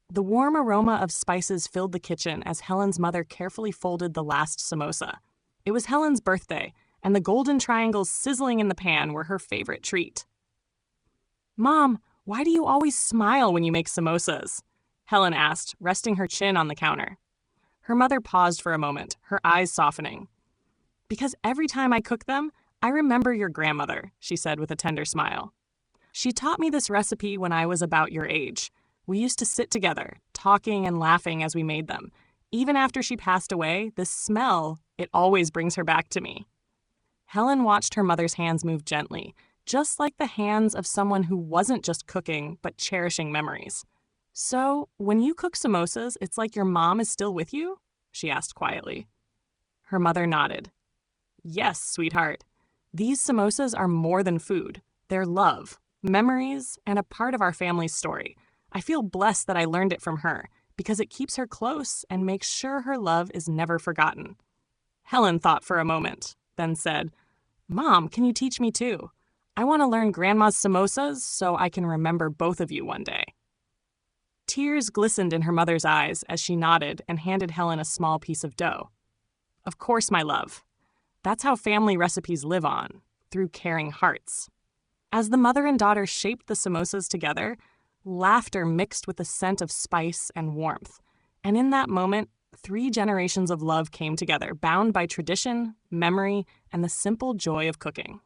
The warm aroma of spices filled the kitchen as Helen's mother carefully folded the last samosa. It was Helen's birthday, and the golden triangles sizzling in the pan were her favorite treat. "Mom, why do you always smile when you make samosas?" Helen asked, resting her chin on the counter. Her mother paused for a moment, her eyes softening. "Because every time I cook them, I remember your grandmother," she said with a tender smile. "She taught me this recipe when I was about your age. We used to sit together, talking and laughing as we made them. Even after she passed away, this smell, it always brings her back to me." Helen watched her mother's hands move gently, just like the hands of someone who wasn't just cooking, but cherishing memories. "So, when you cook samosas, it's like your mom is still with you?" she asked quietly. Her mother nodded. "Yes, sweetheart. These samosas are more than food. They're love, memories, and a part of our family's story. I feel blessed that I learned it from her, because it keeps her close and makes sure her love is never forgotten." Helen thought for a moment, then said, "Mom, can you teach me too? I want to learn Grandma's samosas so I can remember both of you one day." Tears glistened in her mother's eyes as she nodded and handed Helen a small piece of dough. "Of course, my love. That's how family recipes live on, through caring hearts." As the mother and daughter shaped the samosas together, laughter mixed with the scent of spice and warmth. And in that moment, 3 generations of love came together, bound by tradition, memory, and the simple joy of cooking.